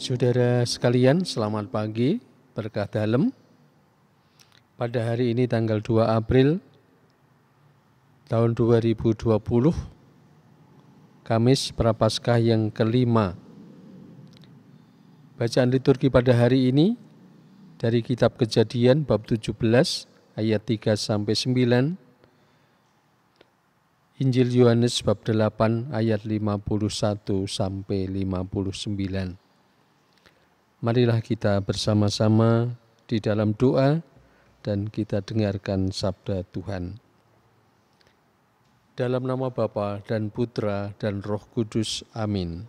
Saudara sekalian, selamat pagi, berkah dalam. Pada hari ini tanggal 2 April tahun 2020, Kamis Prapaskah yang kelima. Bacaan liturgi pada hari ini dari kitab Kejadian bab 17 ayat 3 sampai 9, Injil Yohanes bab 8 ayat 51 sampai 59. Marilah kita bersama-sama di dalam doa dan kita dengarkan sabda Tuhan. Dalam nama Bapa dan Putra dan Roh Kudus, amin.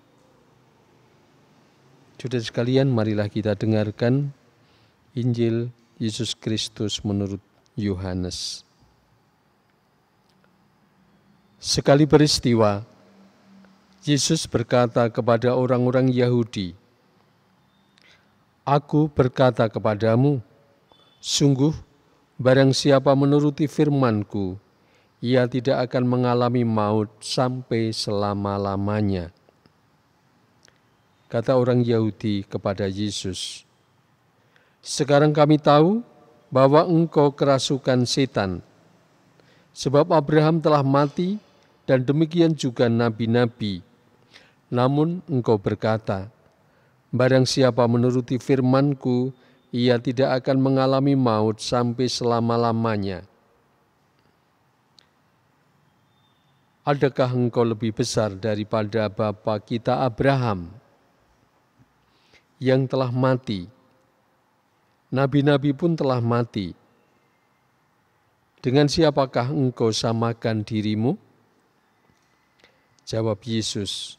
Saudara sekalian, marilah kita dengarkan Injil Yesus Kristus menurut Yohanes. Sekali peristiwa, Yesus berkata kepada orang-orang Yahudi, "Aku berkata kepadamu, sungguh barang siapa menuruti firman-Ku, ia tidak akan mengalami maut sampai selama-lamanya." Kata orang Yahudi kepada Yesus, "Sekarang kami tahu bahwa engkau kerasukan setan, sebab Abraham telah mati dan demikian juga nabi-nabi. Namun engkau berkata, barang siapa menuruti firman-Ku, ia tidak akan mengalami maut sampai selama-lamanya. Adakah engkau lebih besar daripada bapa kita Abraham yang telah mati? Nabi-nabi pun telah mati. Dengan siapakah engkau samakan dirimu?" Jawab Yesus,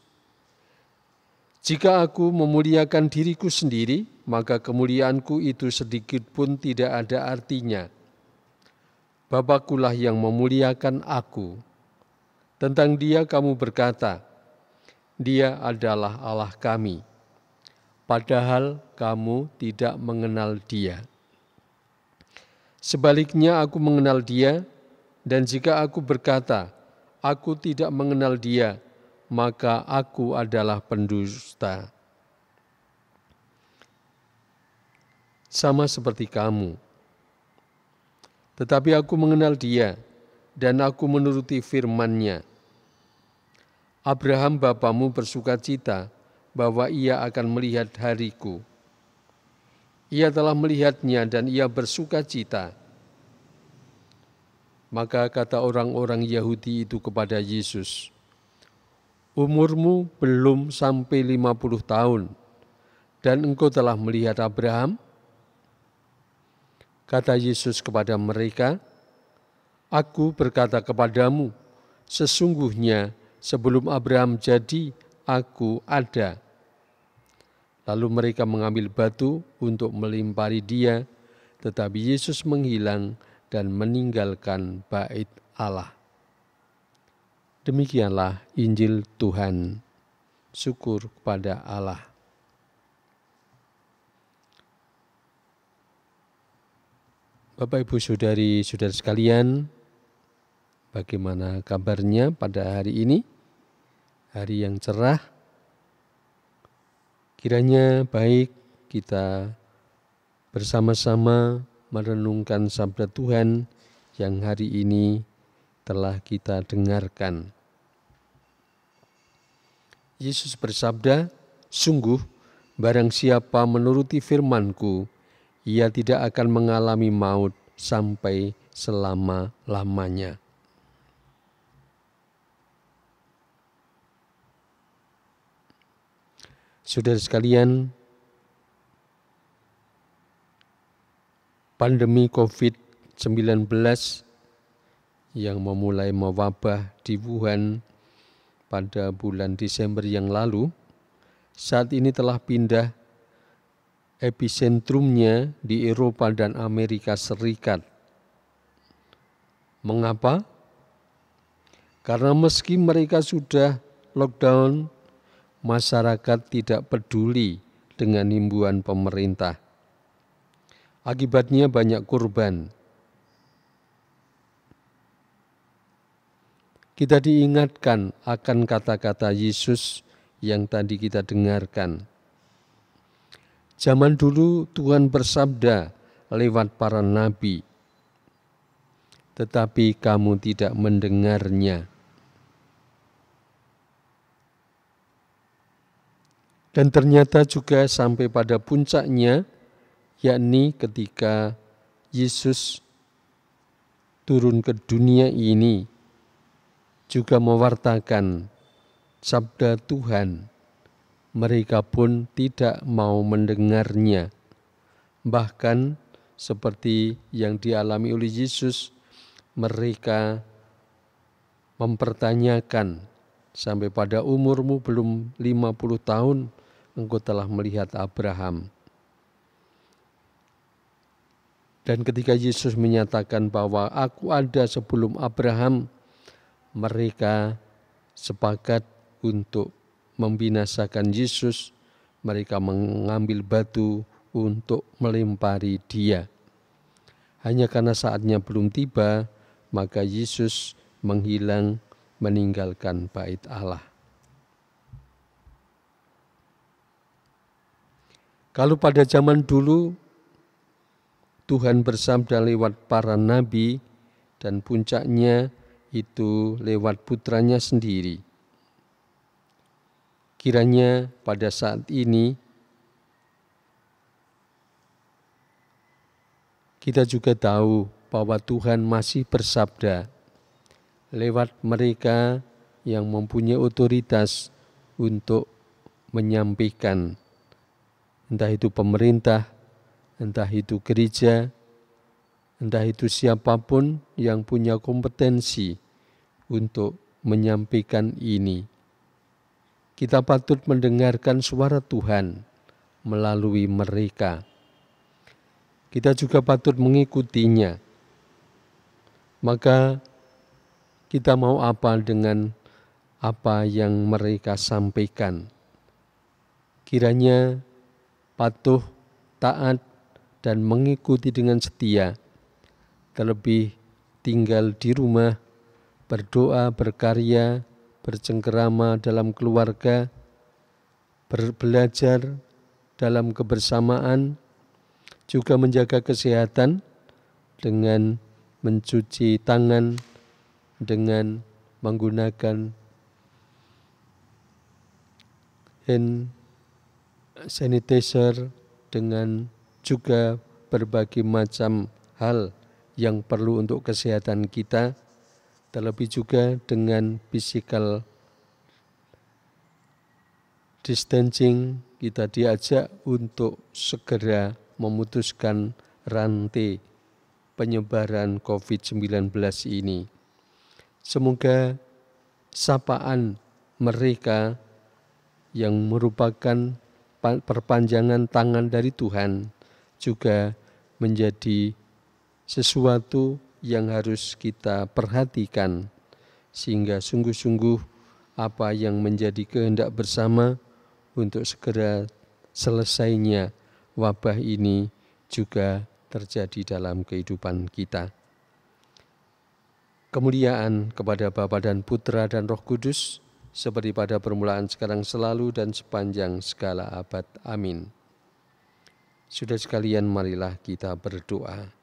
"Jika aku memuliakan diriku sendiri, maka kemuliaanku itu sedikit pun tidak ada artinya. Bapa-Kulah yang memuliakan aku. Tentang Dia kamu berkata, Dia adalah Allah kami, padahal kamu tidak mengenal Dia. Sebaliknya aku mengenal Dia, dan jika aku berkata, aku tidak mengenal Dia, maka aku adalah pendusta. Sama seperti kamu. Tetapi aku mengenal Dia, dan aku menuruti firman-Nya. Abraham bapamu bersukacita bahwa ia akan melihat hariku. Ia telah melihatnya dan ia bersukacita." Maka kata orang-orang Yahudi itu kepada Yesus, "Umurmu belum sampai 50 tahun, dan engkau telah melihat Abraham?" Kata Yesus kepada mereka, "Aku berkata kepadamu, sesungguhnya sebelum Abraham jadi, aku ada." Lalu mereka mengambil batu untuk melempari Dia, tetapi Yesus menghilang dan meninggalkan bait Allah. Demikianlah Injil Tuhan. Syukur kepada Allah. Bapak, Ibu, saudara sekalian, bagaimana kabarnya pada hari ini? Hari yang cerah. Kiranya baik kita bersama-sama merenungkan sabda Tuhan yang hari ini telah kita dengarkan. Yesus bersabda, "Sungguh barang siapa menuruti firman-Ku, ia tidak akan mengalami maut sampai selama-lamanya." Saudara sekalian, pandemi COVID-19 yang memulai mewabah di Wuhan pada bulan Desember yang lalu, saat ini telah pindah episentrumnya di Eropa dan Amerika Serikat. Mengapa? Karena meski mereka sudah lockdown, masyarakat tidak peduli dengan himbauan pemerintah. Akibatnya banyak korban. Kita diingatkan akan kata-kata Yesus yang tadi kita dengarkan. Zaman dulu Tuhan bersabda lewat para nabi, tetapi kamu tidak mendengarnya. Dan ternyata juga sampai pada puncaknya, yakni ketika Yesus turun ke dunia ini, juga mewartakan sabda Tuhan. Mereka pun tidak mau mendengarnya. Bahkan seperti yang dialami oleh Yesus, mereka mempertanyakan, sampai pada umurmu belum 50 tahun, engkau telah melihat Abraham. Dan ketika Yesus menyatakan bahwa aku ada sebelum Abraham, mereka sepakat untuk membinasakan Yesus. Mereka mengambil batu untuk melempari dia. Hanya karena saatnya belum tiba, maka Yesus menghilang, meninggalkan bait Allah. Kalau pada zaman dulu Tuhan bersabda lewat para nabi, dan puncaknya itu lewat putranya sendiri. Kiranya pada saat ini kita juga tahu bahwa Tuhan masih bersabda lewat mereka yang mempunyai otoritas untuk menyampaikan, entah itu pemerintah, entah itu gereja, entah itu siapapun yang punya kompetensi untuk menyampaikan ini. Kita patut mendengarkan suara Tuhan melalui mereka. Kita juga patut mengikutinya. Maka kita mau apa dengan apa yang mereka sampaikan? Kiranya patuh, taat, dan mengikuti dengan setia. Terlebih tinggal di rumah, berdoa, berkarya, bercengkerama dalam keluarga, belajar dalam kebersamaan, juga menjaga kesehatan dengan mencuci tangan, dengan menggunakan hand sanitizer, dengan juga berbagai macam hal yang perlu untuk kesehatan kita. Terlebih juga dengan physical distancing, kita diajak untuk segera memutuskan rantai penyebaran COVID-19 ini. Semoga sapaan mereka yang merupakan perpanjangan tangan dari Tuhan juga menjadi sesuatu yang harus kita perhatikan, sehingga sungguh-sungguh apa yang menjadi kehendak bersama untuk segera selesainya wabah ini juga terjadi dalam kehidupan kita. Kemuliaan kepada Bapa dan Putra dan Roh Kudus, seperti pada permulaan, sekarang, selalu, dan sepanjang segala abad. Amin. Sudah sekalian, marilah kita berdoa.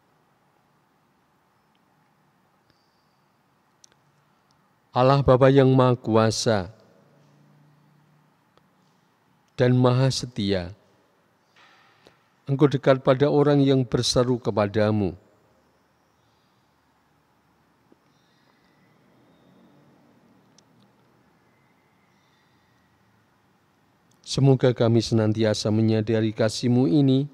Allah Bapa yang Maha Kuasa dan Maha Setia, Engkau dekat pada orang yang berseru kepadamu. Semoga kami senantiasa menyadari kasih-Mu ini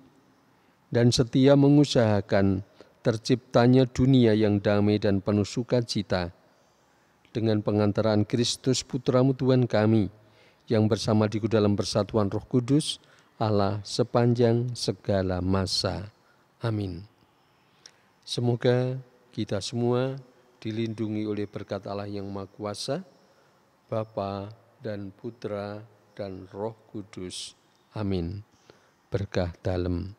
dan setia mengusahakan terciptanya dunia yang damai dan penuh sukacita dengan pengantaran Kristus Putra-Mu Tuhan kami, yang bersama di dalam persatuan Roh Kudus, Allah sepanjang segala masa. Amin. Semoga kita semua dilindungi oleh berkat Allah yang Maha Kuasa, Bapa dan Putra dan Roh Kudus. Amin. Berkah dalem.